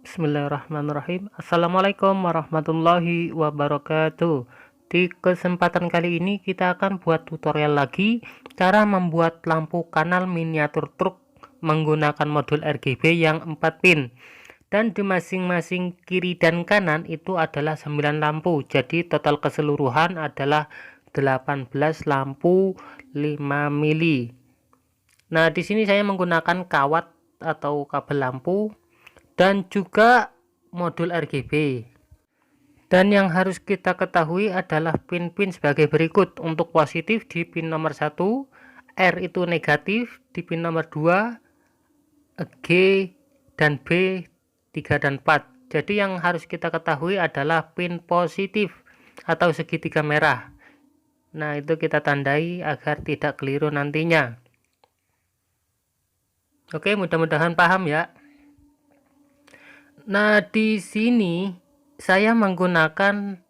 Bismillahirrahmanirrahim. Assalamualaikum warahmatullahi wabarakatuh. Di kesempatan kali ini kita akan buat tutorial lagi cara membuat lampu kanal miniatur truk menggunakan modul RGB yang 4 pin. Dan di masing-masing kiri dan kanan itu adalah 9 lampu. Jadi total keseluruhan adalah 18 lampu 5 mili. Nah, di sini saya menggunakan kawat atau kabel lampu dan juga modul RGB. Dan yang harus kita ketahui adalah pin-pin sebagai berikut. Untuk positif di pin nomor 1, R itu negatif di pin nomor 2, G dan B 3 dan 4. Jadi yang harus kita ketahui adalah pin positif atau segitiga merah. Nah, itu kita tandai agar tidak keliru nantinya. Oke, mudah-mudahan paham ya. Nah, di sini saya menggunakan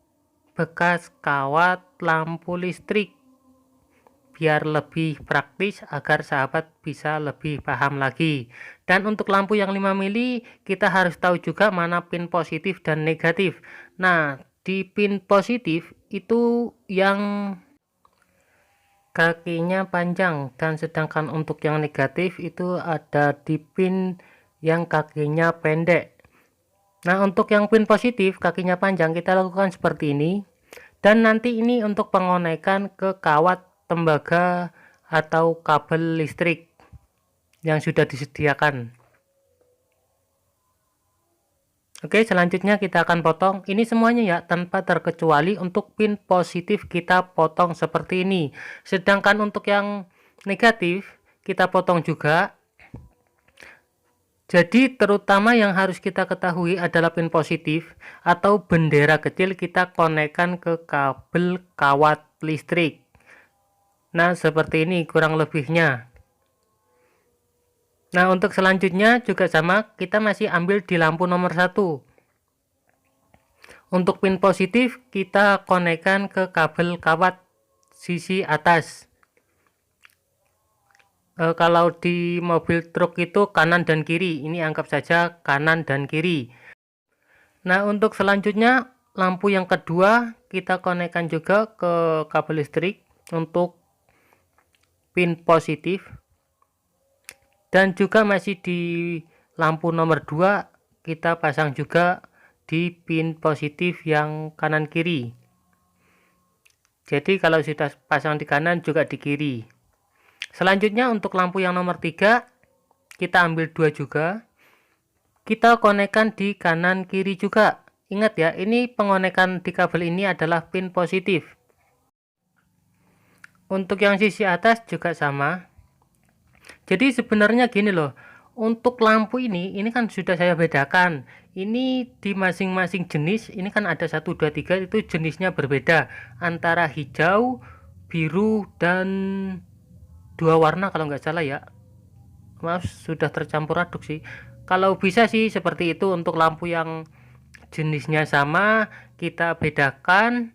bekas kawat lampu listrik biar lebih praktis agar sahabat bisa lebih paham lagi. Dan untuk lampu yang 5 mili kita harus tahu juga mana pin positif dan negatif. Nah, di pin positif itu yang kakinya panjang, dan sedangkan untuk yang negatif itu ada di pin yang kakinya pendek. Nah, untuk yang pin positif kakinya panjang kita lakukan seperti ini, dan nanti ini untuk pengonekan ke kawat tembaga atau kabel listrik yang sudah disediakan. Oke, selanjutnya kita akan potong ini semuanya ya, tanpa terkecuali untuk pin positif kita potong seperti ini, sedangkan untuk yang negatif kita potong juga. Jadi terutama yang harus kita ketahui adalah pin positif atau bendera kecil kita konekkan ke kabel kawat listrik. Nah, seperti ini kurang lebihnya. Nah, untuk selanjutnya juga sama, kita masih ambil di lampu nomor 1. Untuk pin positif kita konekkan ke kabel kawat sisi atas. Kalau di mobil truk itu kanan dan kiri, ini anggap saja kanan dan kiri. Nah, untuk selanjutnya lampu yang kedua kita konekkan juga ke kabel listrik untuk pin positif, dan juga masih di lampu nomor 2 kita pasang juga di pin positif yang kanan kiri. Jadi kalau sudah pasang di kanan juga di kiri. Selanjutnya untuk lampu yang nomor 3 kita ambil 2 juga, kita konekkan di kanan kiri juga. Ingat ya, ini pengonekan di kabel ini adalah pin positif. Untuk yang sisi atas juga sama. Jadi sebenarnya gini loh, untuk lampu ini kan sudah saya bedakan. Ini di masing-masing jenis ini kan ada 1, 2, 3 itu jenisnya berbeda antara hijau, biru dan 2 warna kalau nggak salah ya. Maaf, sudah tercampur aduk sih. Kalau bisa sih seperti itu. Untuk lampu yang jenisnya sama kita bedakan,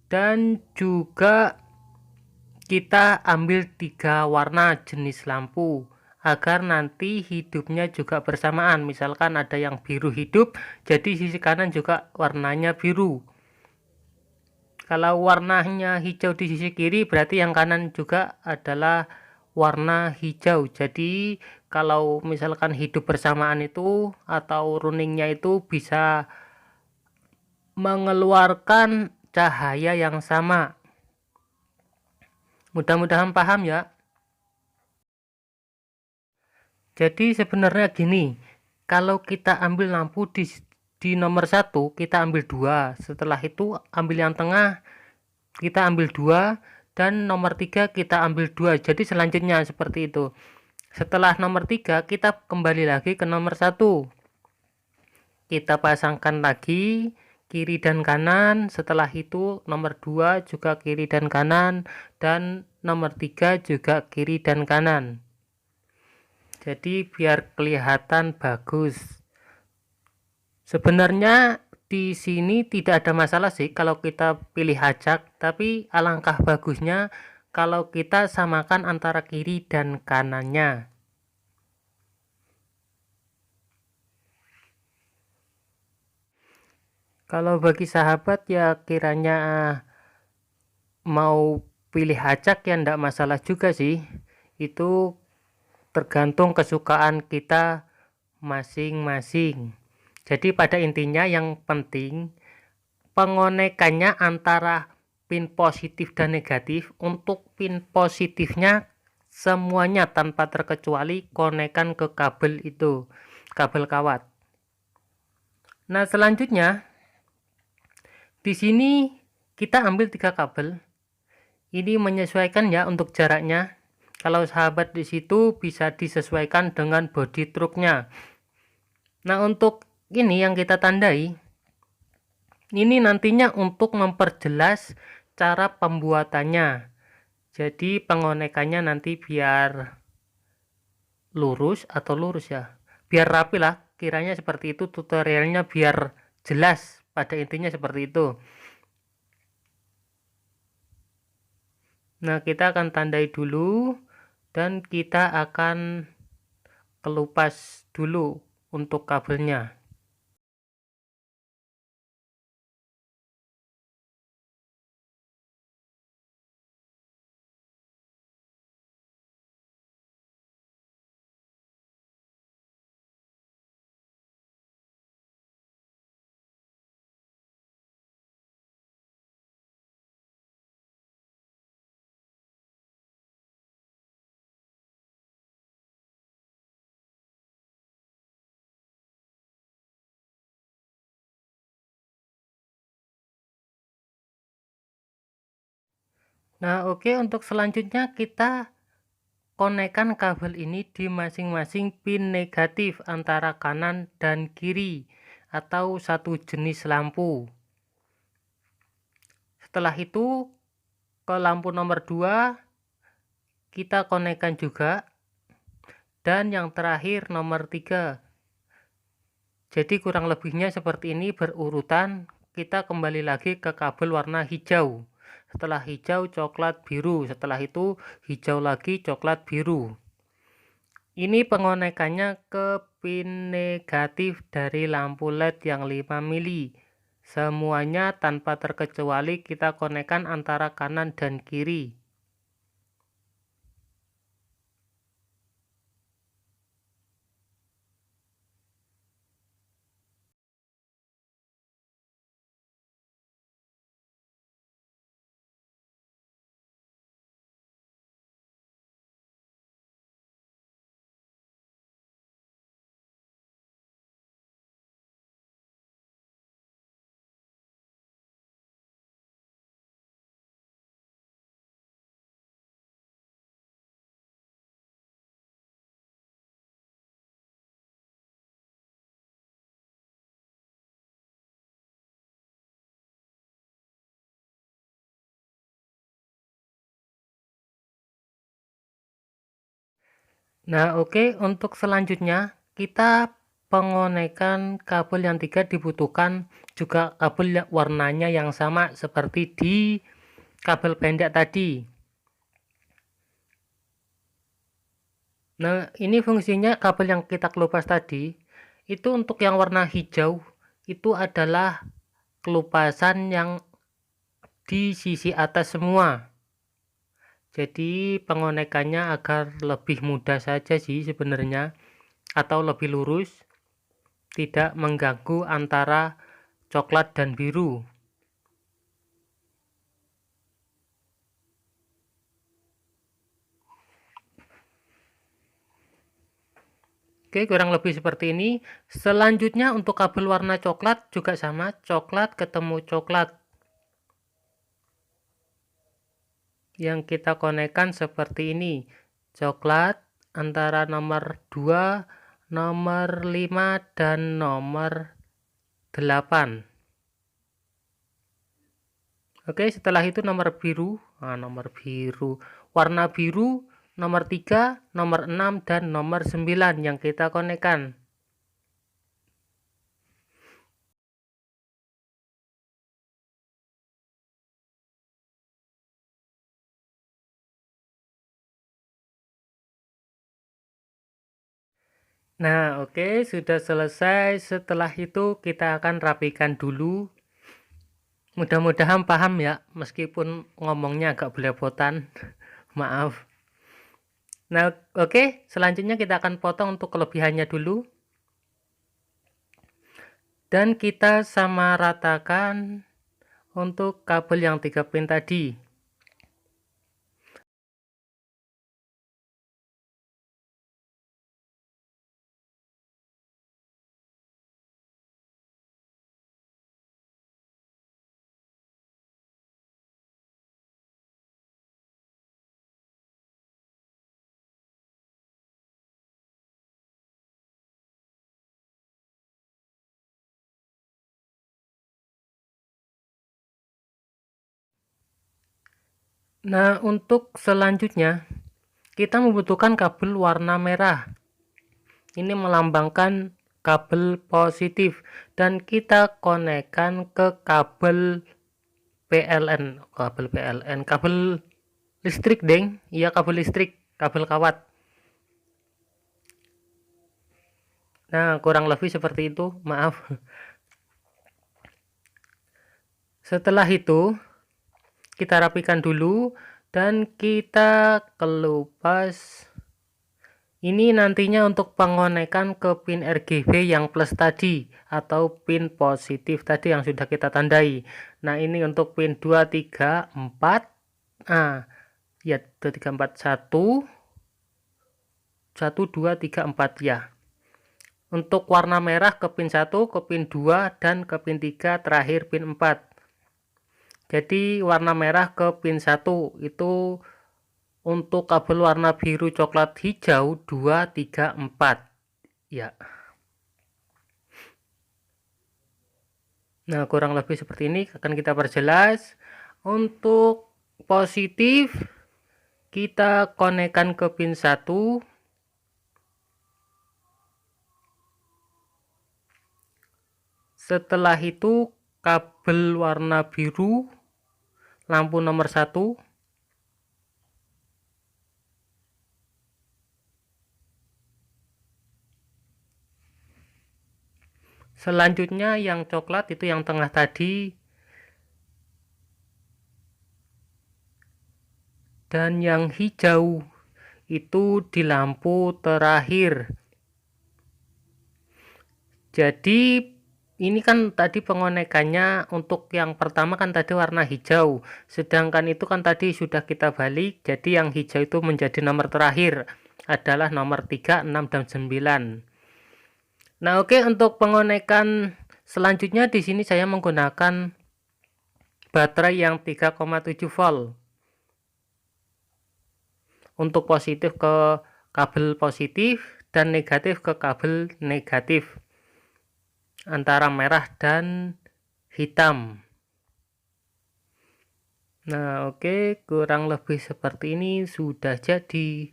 dan juga kita ambil 3 warna jenis lampu agar nanti hidupnya juga bersamaan. Misalkan ada yang biru hidup, jadi sisi kanan juga warnanya biru. Kalau warnanya hijau di sisi kiri, berarti yang kanan juga adalah warna hijau. Jadi kalau misalkan hidup bersamaan itu atau runningnya itu bisa mengeluarkan cahaya yang sama. Mudah-mudahan paham ya. Jadi sebenarnya gini, kalau kita ambil lampu di nomor 1 kita ambil 2, setelah itu ambil yang tengah kita ambil 2, dan nomor 3 kita ambil 2. Jadi selanjutnya seperti itu. Setelah nomor 3 kita kembali lagi ke nomor 1, kita pasangkan lagi kiri dan kanan. Setelah itu nomor 2 juga kiri dan kanan, dan nomor 3 juga kiri dan kanan. Jadi biar kelihatan bagus. Sebenarnya di sini tidak ada masalah sih kalau kita pilih acak, tapi alangkah bagusnya kalau kita samakan antara kiri dan kanannya. Kalau bagi sahabat ya kiranya mau pilih acak ya ndak masalah juga sih, itu tergantung kesukaan kita masing-masing. Jadi pada intinya yang penting pengonekannya antara pin positif dan negatif. Untuk pin positifnya semuanya tanpa terkecuali konekan ke kabel itu, kabel kawat. Nah, selanjutnya di sini kita ambil 3 kabel. Ini menyesuaikan ya untuk jaraknya. Kalau sahabat di situ bisa disesuaikan dengan bodi truknya. Nah, untuk ini yang kita tandai, ini nantinya untuk memperjelas cara pembuatannya. Jadi pengonekannya nanti biar lurus atau lurus ya. Biar rapi lah, kiranya seperti itu tutorialnya biar jelas. Pada intinya seperti itu. Nah, kita akan tandai dulu dan kita akan kelupas dulu untuk kabelnya. Nah, oke, untuk selanjutnya kita konekkan kabel ini di masing-masing pin negatif antara kanan dan kiri atau satu jenis lampu. Setelah itu ke lampu nomor 2 kita konekkan juga, dan yang terakhir nomor 3. Jadi kurang lebihnya seperti ini berurutan. Kita kembali lagi ke kabel warna hijau. Setelah hijau, coklat, biru. Setelah itu hijau lagi, coklat, biru. Ini pengonekannya ke pin negatif dari lampu LED yang 5 mili. Semuanya tanpa terkecuali kita konekkan antara kanan dan kiri. Nah, oke, untuk selanjutnya kita pengonekan kabel yang 3 dibutuhkan juga kabel warnanya yang sama seperti di kabel pendek tadi. Nah, ini fungsinya kabel yang kita kelupas tadi itu untuk yang warna hijau itu adalah kelupasan yang di sisi atas semua. Jadi pengonekannya agar lebih mudah saja sih sebenarnya, atau lebih lurus, tidak mengganggu antara coklat dan biru. Oke, kurang lebih seperti ini. Selanjutnya untuk kabel warna coklat juga sama, coklat ketemu coklat. Yang kita konekkan seperti ini. Coklat antara nomor 2, nomor 5 dan nomor 8. Oke, setelah itu nomor biru. Nah, nomor biru. Warna biru nomor 3, nomor 6 dan nomor 9 yang kita konekkan. Nah, oke, sudah selesai. Setelah itu kita akan rapikan dulu Mudah-mudahan paham ya, meskipun ngomongnya agak belepotan. Maaf. Nah, oke, selanjutnya kita akan potong untuk kelebihannya dulu. Dan kita sama ratakan untuk kabel yang 3 pin tadi. Nah, untuk selanjutnya kita membutuhkan kabel warna merah. Ini melambangkan kabel positif dan kita konekkan ke kabel PLN, kabel listrik deng, iya kabel listrik, kabel kawat. Nah, kurang lebih seperti itu, maaf. Setelah itu kita rapikan dulu dan kita kelupas. Ini nantinya untuk pengonekan ke pin RGB yang plus tadi atau pin positif tadi yang sudah kita tandai. Nah, ini untuk pin 2, 3, 4. Ya 2, 3, 4, 1 2, 3, 4 ya. Untuk warna merah ke pin 1, ke pin 2, dan ke pin 3, terakhir pin 4. Jadi warna merah ke pin 1 itu untuk kabel warna biru coklat hijau 2, 3, 4 ya. Nah, kurang lebih seperti ini akan kita perjelas. Untuk positif kita konekkan ke pin 1. Setelah itu kabel warna biru lampu nomor 1. Selanjutnya yang coklat itu yang tengah tadi. Dan yang hijau itu di lampu terakhir. Jadi ini kan tadi pengonekannya untuk yang pertama kan tadi warna hijau, sedangkan itu kan tadi sudah kita balik, jadi yang hijau itu menjadi nomor terakhir adalah nomor 3, 6, dan 9. Nah, oke, untuk pengonekan selanjutnya di sini saya menggunakan baterai yang 3,7 volt. Untuk positif ke kabel positif dan negatif ke kabel negatif antara merah dan hitam. Nah, oke, kurang lebih seperti ini sudah jadi.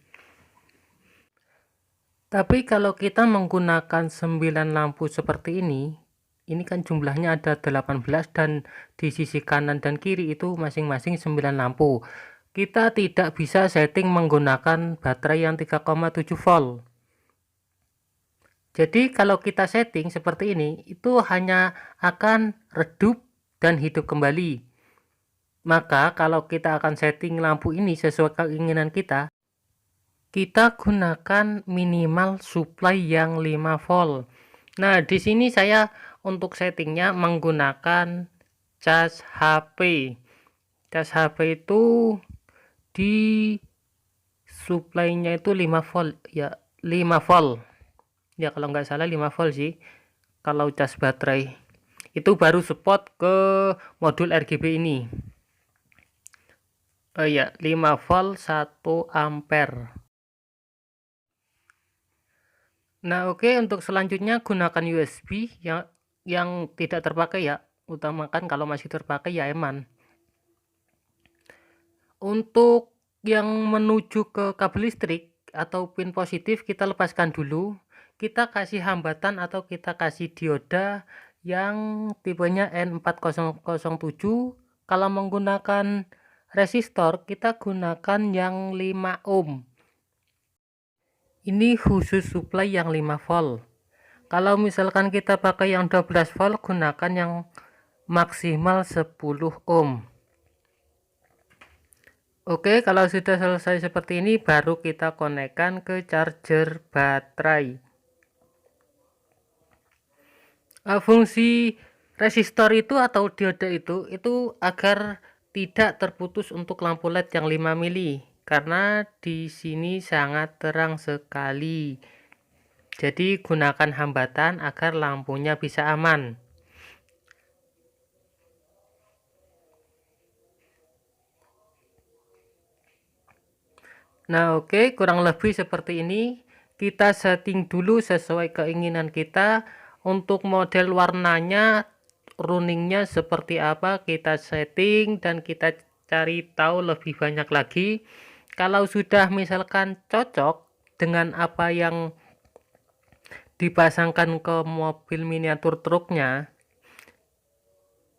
Tapi kalau kita menggunakan 9 lampu seperti ini kan jumlahnya ada 18 dan di sisi kanan dan kiri itu masing-masing 9 lampu. Kita tidak bisa setting menggunakan baterai yang 3,7 volt. Jadi kalau kita setting seperti ini, itu hanya akan redup dan hidup kembali. Maka kalau kita akan setting lampu ini sesuai keinginan kita gunakan minimal supply yang 5 volt. Nah, di sini saya untuk settingnya menggunakan cas HP. Cas HP itu di supply-nya itu 5 volt ya, 5 volt. Ya kalau nggak salah 5 volt sih kalau cas baterai. Itu baru support ke modul RGB ini. Oh ya, 5 volt 1 ampere. Nah, oke, untuk selanjutnya gunakan USB yang tidak terpakai ya. Utamakan kalau masih terpakai ya eman. Untuk yang menuju ke kabel listrik atau pin positif kita lepaskan dulu. Kita kasih hambatan atau kita kasih dioda yang tipenya N4007. Kalau menggunakan resistor kita gunakan yang 5 ohm. Ini khusus supply yang 5 volt. Kalau misalkan kita pakai yang 12 volt gunakan yang maksimal 10 ohm. Oke, kalau sudah selesai seperti ini baru kita konekkan ke charger baterai. Fungsi resistor itu atau dioda itu agar tidak terputus untuk lampu LED yang 5 mili karena di sini sangat terang sekali. Jadi gunakan hambatan agar lampunya bisa aman. Nah, oke, kurang lebih seperti ini. Kita setting dulu sesuai keinginan kita. Untuk model warnanya, runingnya seperti apa, kita setting dan kita cari tahu lebih banyak lagi. Kalau sudah misalkan cocok dengan apa yang dipasangkan ke mobil miniatur truknya,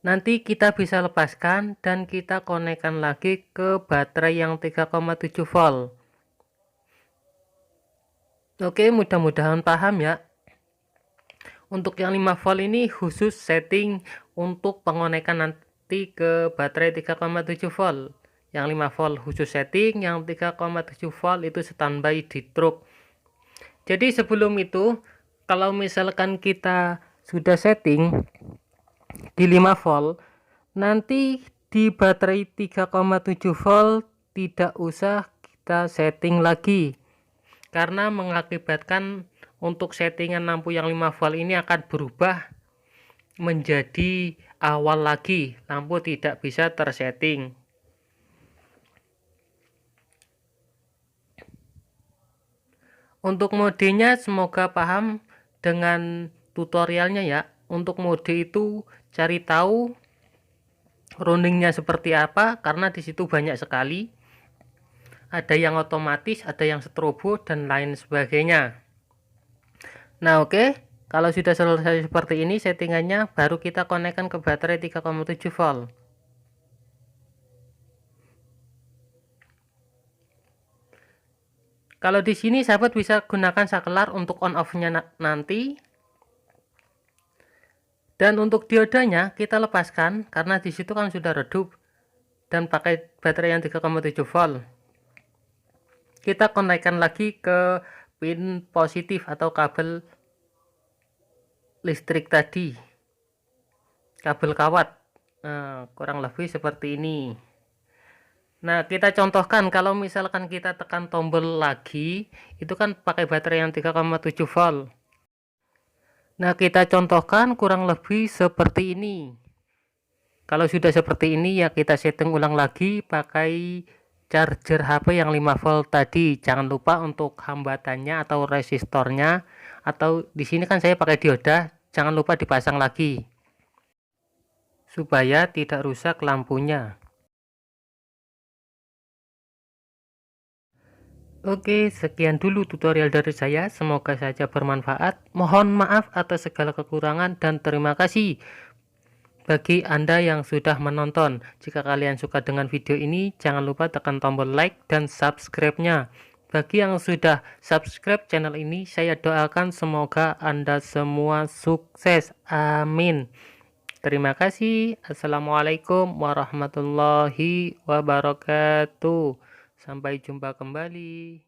nanti kita bisa lepaskan dan kita konekkan lagi ke baterai yang 3,7 volt. Oke, mudah-mudahan paham ya. Untuk yang 5 volt ini khusus setting untuk pengonekan nanti ke baterai 3,7 volt. Yang 5 volt khusus setting, yang 3,7 volt itu standby di truk. Jadi sebelum itu, kalau misalkan kita sudah setting di 5 volt, nanti di baterai 3,7 volt tidak usah kita setting lagi, karena mengakibatkan untuk settingan lampu yang 5 volt ini akan berubah menjadi awal lagi, lampu tidak bisa tersetting. Untuk modenya semoga paham dengan tutorialnya ya. Untuk mode itu cari tahu runningnya seperti apa, karena disitu banyak sekali. Ada yang otomatis, ada yang strobo dan lain sebagainya. Nah, oke. Kalau sudah selesai seperti ini settingannya, baru kita konekkan ke baterai 3,7 volt. Kalau di sini sahabat bisa gunakan saklar untuk on off-nya nanti. Dan untuk diodanya kita lepaskan karena di situ kan sudah redup dan pakai baterai yang 3,7 volt. Kita konekkan lagi ke pin positif atau kabel listrik tadi, kabel kawat. Nah, kurang lebih seperti ini. Nah, kita contohkan kalau misalkan kita tekan tombol lagi, itu kan pakai baterai yang 3,7 volt. Nah, kita contohkan kurang lebih seperti ini. Kalau sudah seperti ini ya kita setting ulang lagi pakai charger HP yang 5 volt tadi. Jangan lupa untuk hambatannya atau resistornya, atau di sini kan saya pakai dioda, jangan lupa dipasang lagi supaya tidak rusak lampunya. Oke, sekian dulu tutorial dari saya, semoga saja bermanfaat. Mohon maaf atas segala kekurangan dan terima kasih bagi Anda yang sudah menonton. Jika kalian suka dengan video ini, jangan lupa tekan tombol like dan subscribe-nya. Bagi yang sudah subscribe channel ini, saya doakan semoga Anda semua sukses. Amin. Terima kasih. Assalamualaikum warahmatullahi wabarakatuh. Sampai jumpa kembali.